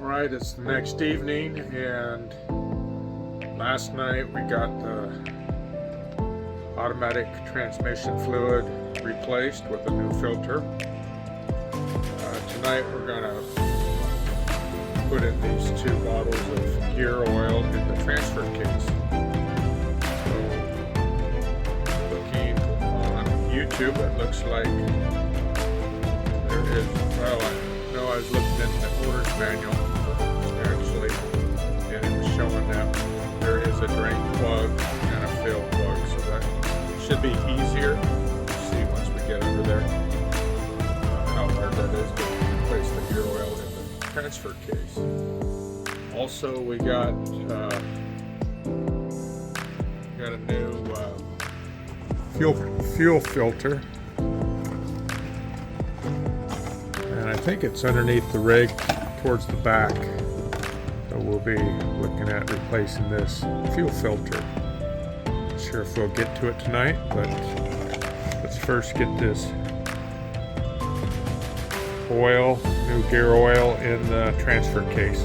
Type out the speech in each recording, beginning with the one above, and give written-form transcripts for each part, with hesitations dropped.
Alright, it's the next evening, and last night we got the automatic transmission fluid replaced with a new filter. Tonight we're going to put in these 2 bottles of gear oil in the transfer case. So, looking on YouTube, it looks like there is, well, I know I was looking in the owner's manual actually, and it was showing that there is a drain plug and a fill plug, so that should be easier to see once we get under there how hard that is to place the gear oil in the transfer case. Also, we got a new fuel filter. And I think it's underneath the rig towards the back. So we'll be looking at replacing this fuel filter. Not sure if we'll get to it tonight, but let's first get this oil, new gear oil in the transfer case.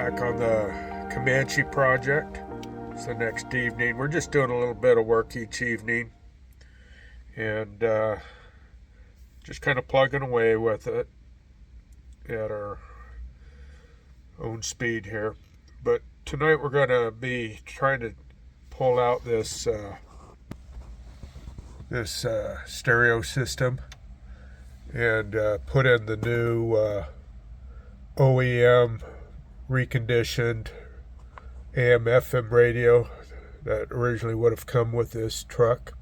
Back on the Comanche project. It's the next evening. We're just doing a little bit of work each evening and just kind of plugging away with it at our own speed here. But tonight we're going to be trying to pull out this stereo system and put in the new OEM reconditioned AM/FM radio that originally would have come with this truck.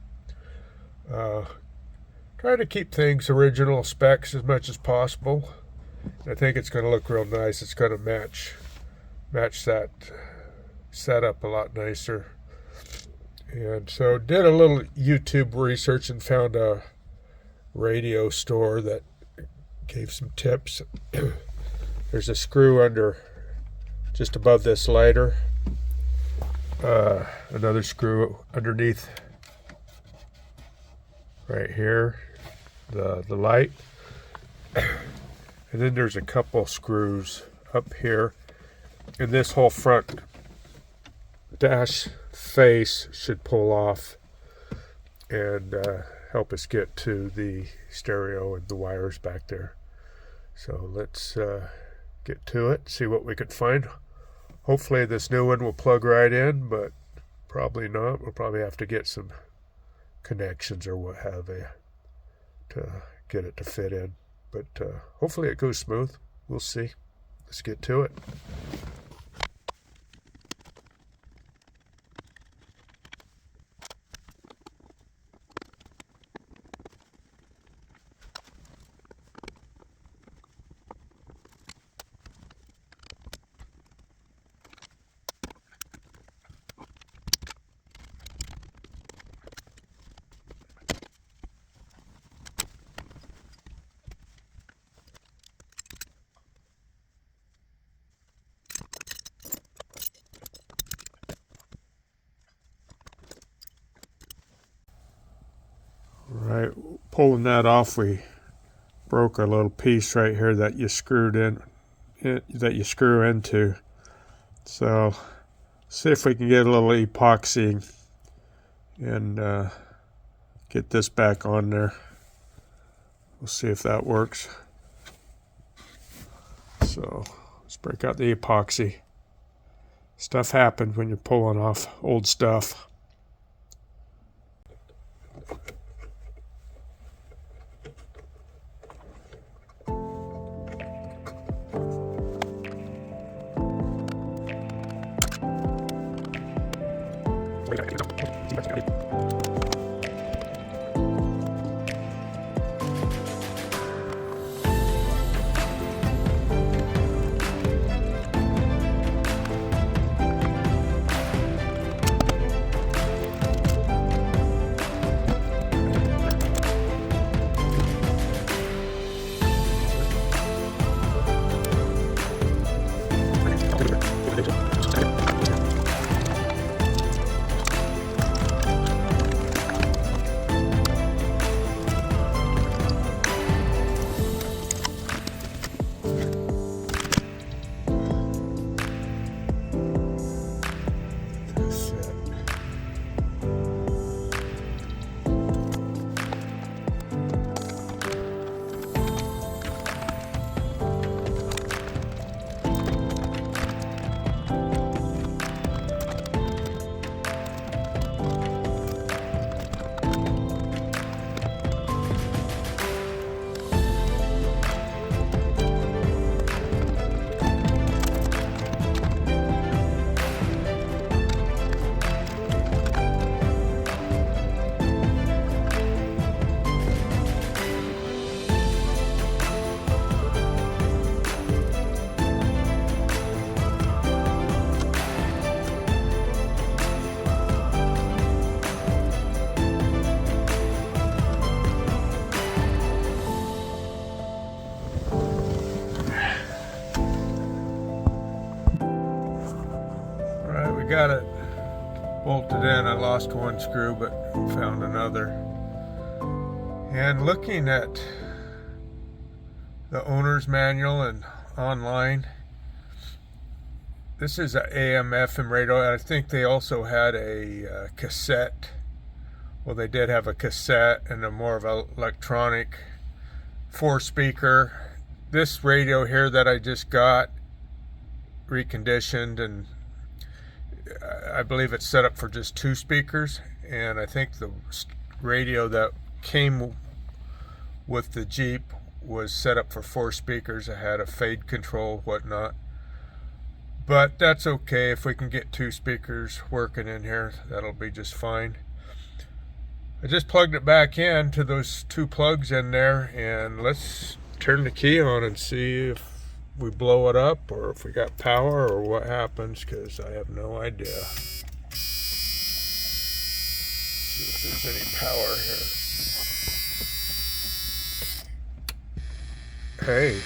Trying to keep things original specs as much as possible. I think it's going to look real nice. It's going to match that setup a lot nicer. And so did a little YouTube research and found a radio store that gave some tips. There's a screw under, just above this lighter. Another screw underneath right here, the light. And then there's a couple screws up here. And this whole front dash face should pull off and help us get to the stereo and the wires back there. So let's get to it, see what we can find. Hopefully this new one will plug right in, but probably not. We'll probably have to get some connections or what have you to get it to fit in. But hopefully it goes smooth. We'll see. Let's get to it. Right, pulling that off, we broke a little piece right here that you screwed in, that you screw into. So see if we can get a little epoxy and get this back on there. We'll see if that works. So let's break out the epoxy. Stuff happens when you're pulling off old stuff. Got it bolted in. I lost one screw but found another. And looking at the owner's manual and online, This is an AM FM radio. I think they also had a cassette. Well, they did have a cassette and a more of an electronic 4-speaker. This radio here that I just got reconditioned, and I believe it's set up for just 2 speakers. And I think the radio that came with the Jeep was set up for 4 speakers. It had a fade control, whatnot. But that's okay. If we can get 2 speakers working in here, that'll be just fine. I just plugged it back in to those 2 plugs in there, and let's turn the key on and see if we blow it up or if we got power or what happens, because I have no idea. See if there's any power here. Hey.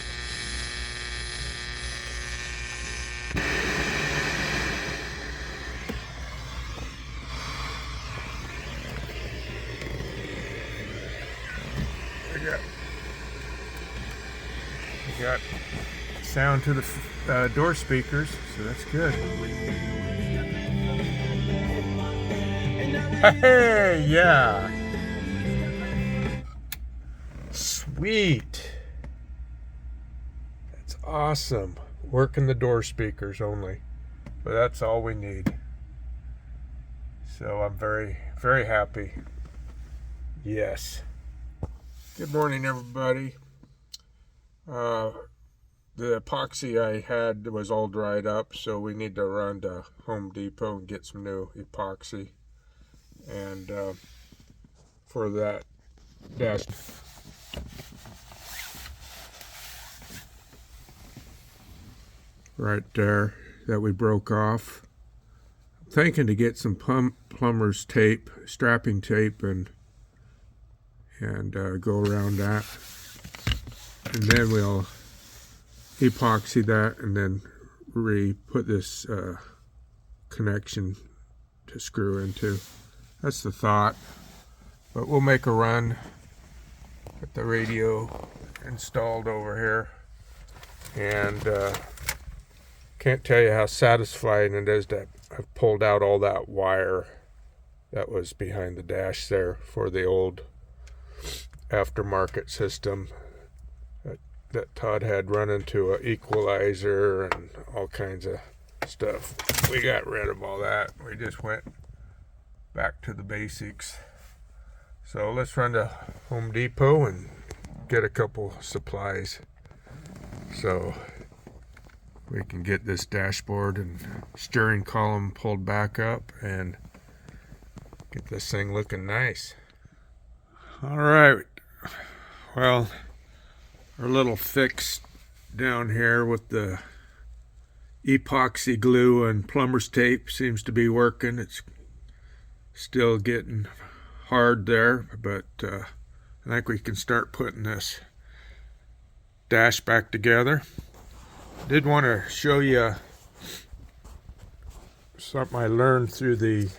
We got sound to the door speakers, so that's good. Hey, yeah. Sweet. That's awesome. Working the door speakers only, but that's all we need. So I'm very, very happy. Yes. Good morning, everybody. The epoxy I had was all dried up, so we need to run to Home Depot and get some new epoxy. And for that dash, right there that we broke off, I'm thinking to get some plumber's tape, strapping tape, and go around that. And then we'll epoxy that and then put this connection to screw into. That's the thought. But we'll make a run. Get the radio installed over here. And can't tell you how satisfying it is that I've pulled out all that wire that was behind the dash there for the old aftermarket system that Todd had run into an equalizer and all kinds of stuff. We got rid of all that. We just went back to the basics. So let's run to Home Depot and get a couple supplies so we can get this dashboard and steering column pulled back up and get this thing looking nice. All right. Well, our little fix down here with the epoxy glue and plumber's tape seems to be working. It's still getting hard there, but I think we can start putting this dash back together. Did want to show you something I learned through the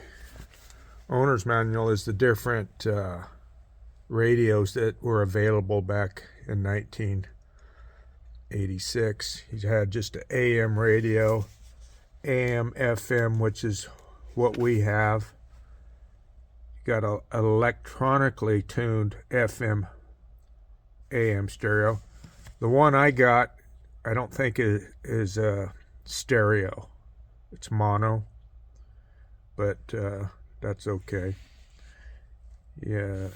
owner's manual, is the different radios that were available back in 1986. He had just an AM radio, AM, FM, which is what we have. You got an electronically tuned FM, AM stereo. The one I got, I don't think is a stereo. It's mono, but that's okay. Yeah,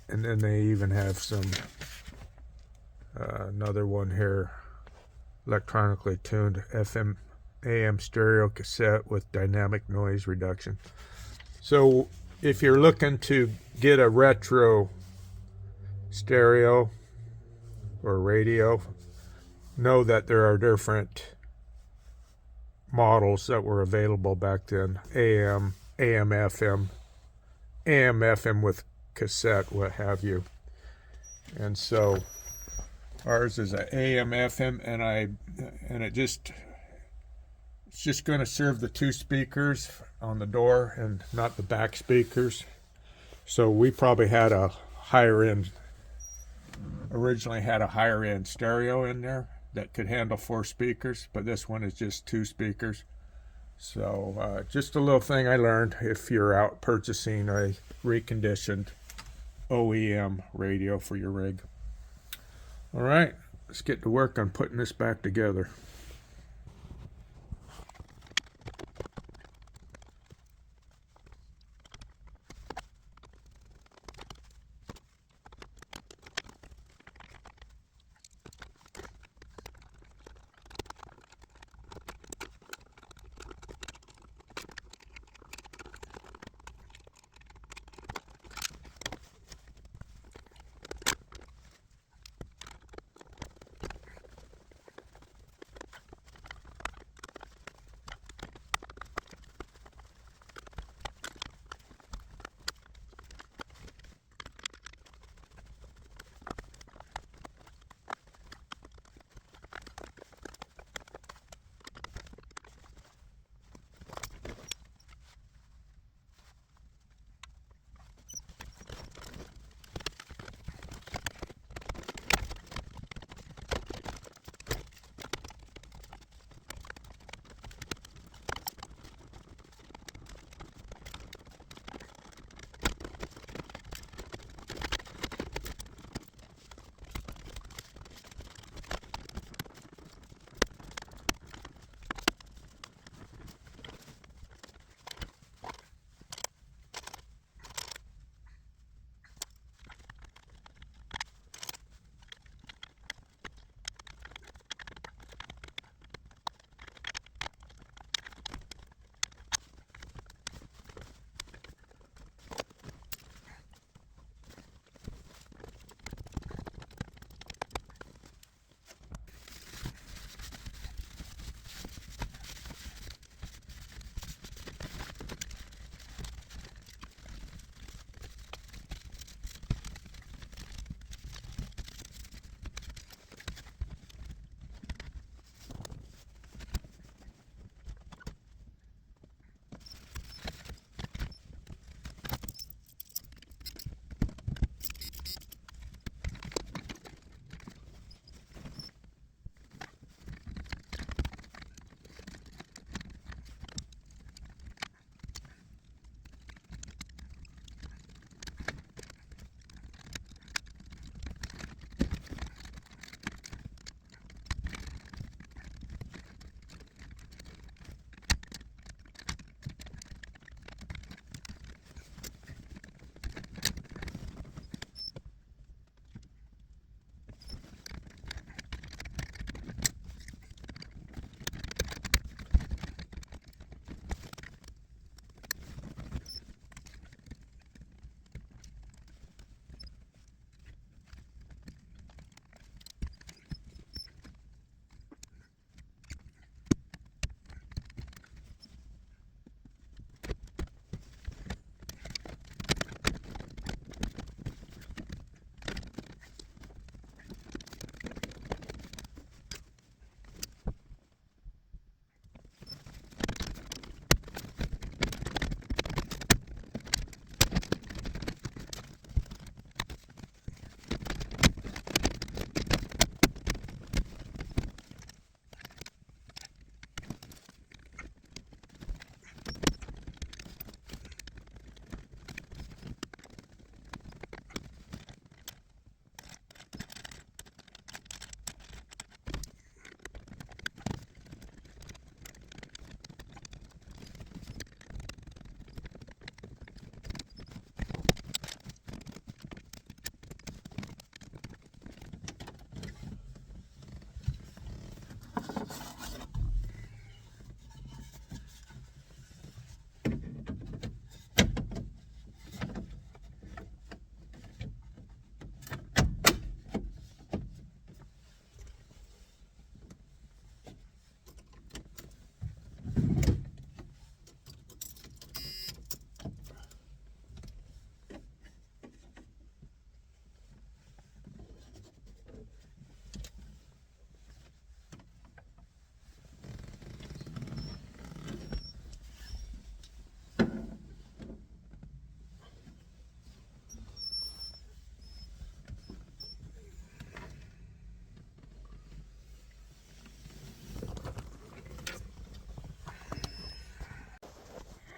and then they even have some another one here, electronically tuned FM AM stereo cassette with dynamic noise reduction. So if you're looking to get a retro stereo or radio, know that there are different models that were available back then. AM, FM, AM, FM with cassette, what have you. And so ours is an AM, FM, and it's just going to serve the 2 speakers on the door and not the back speakers. So we probably had a originally had a higher end stereo in there that could handle 4 speakers, but this one is just 2 speakers. So just a little thing I learned if you're out purchasing a reconditioned OEM radio for your rig. All right, let's get to work on putting this back together.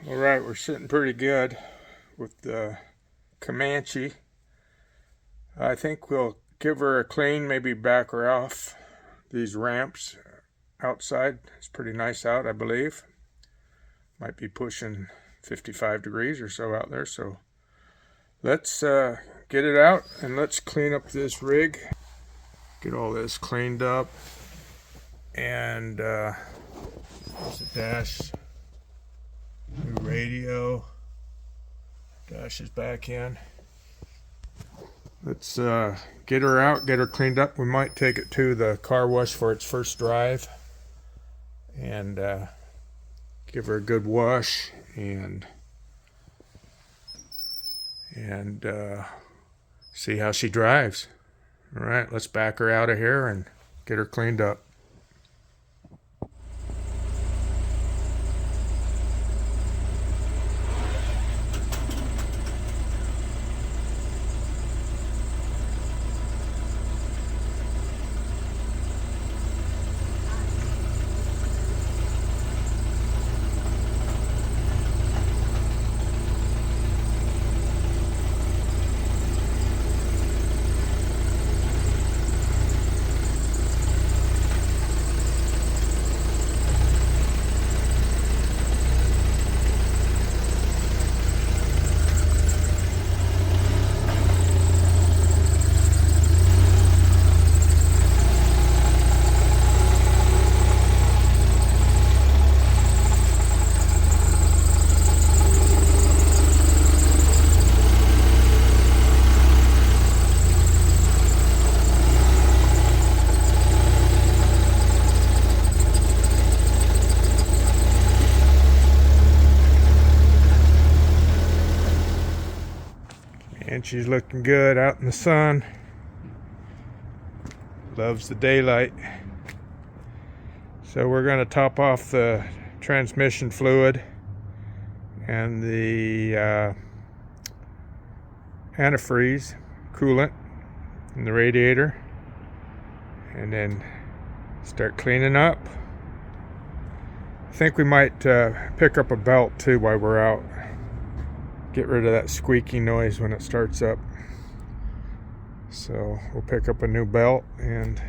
All right, we're sitting pretty good with the Comanche. I think we'll give her a clean, maybe back her off these ramps outside. It's pretty nice out, I believe. Might be pushing 55 degrees or so out there, so let's get it out and let's clean up this rig. Get all this cleaned up, and there's a dash, new radio, dash is back in. Let's get her out, get her cleaned up. We might take it to the car wash for its first drive and give her a good wash and see how she drives. All right, let's back her out of here and get her cleaned up. And she's looking good out in the sun. Loves the daylight. So we're going to top off the transmission fluid and the antifreeze coolant in the radiator, and then start cleaning up. I think we might pick up a belt too while we're out. Get rid of that squeaky noise when it starts up. So we'll pick up a new belt and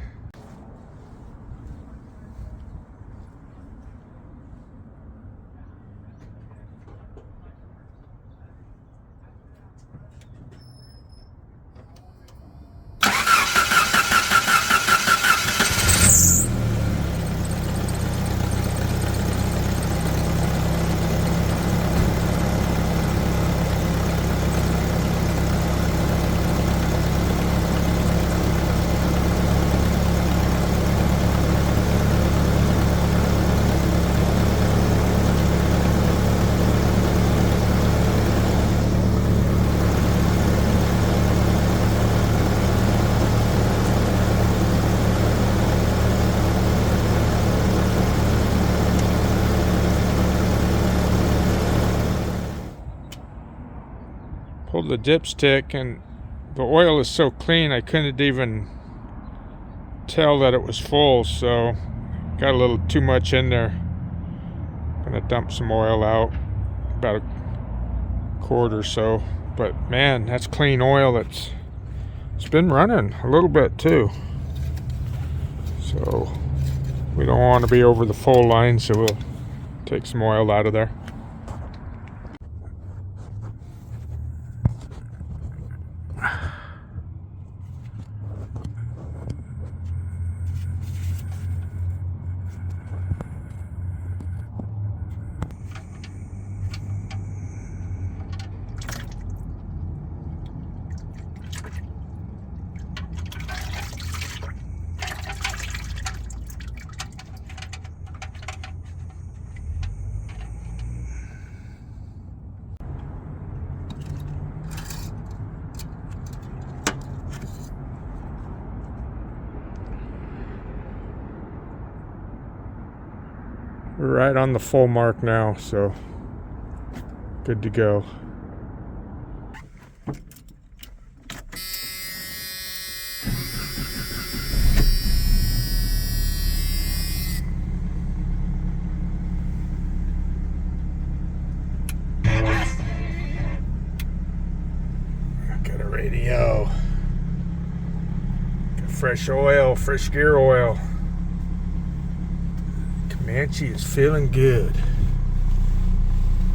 pulled the dipstick, and the oil is so clean I couldn't even tell that it was full, so got a little too much in there. Gonna dump some oil out, about a quart or so, but man, that's clean oil. It's been running a little bit too, so we don't want to be over the full line, so we'll take some oil out of there. We're right on the full mark now, so good to go. fresh oil, fresh gear oil. Comanche is feeling good.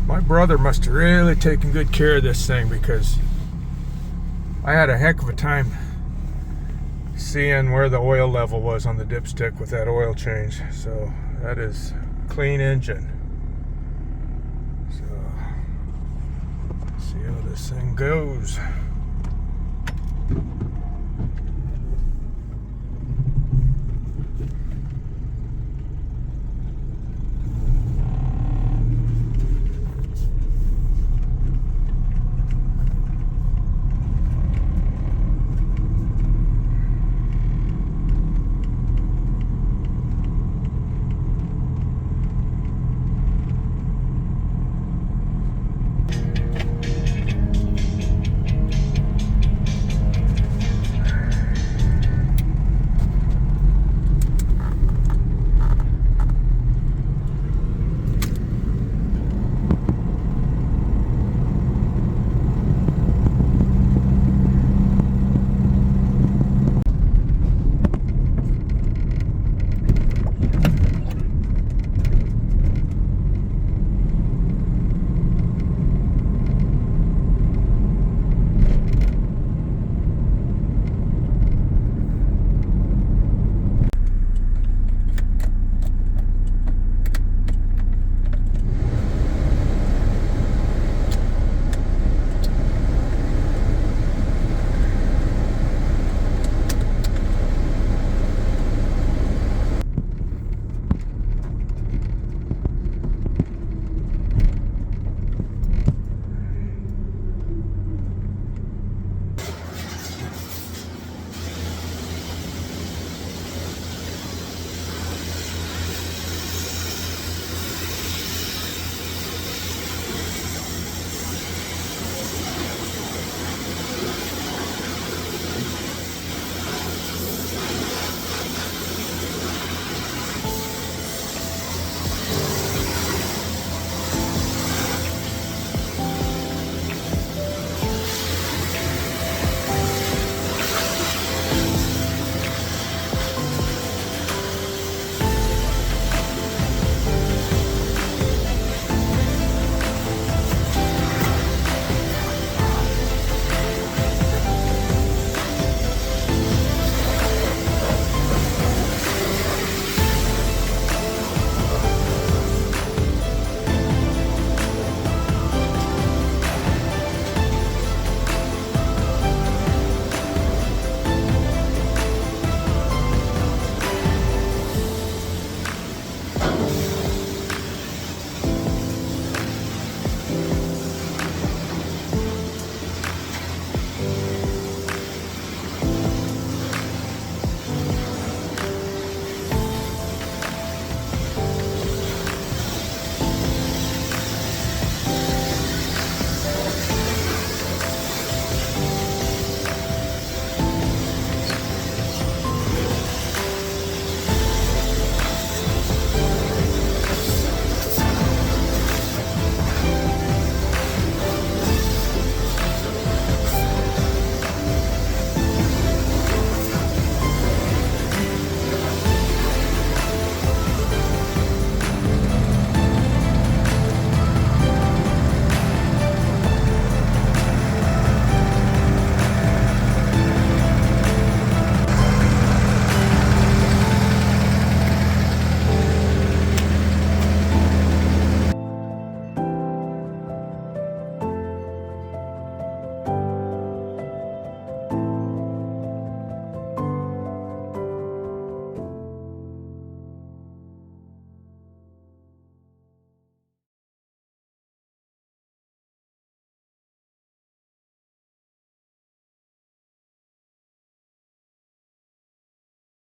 My brother must have really taken good care of this thing, because I had a heck of a time seeing where the oil level was on the dipstick with that oil change. So that is clean engine. So let's see how this thing goes.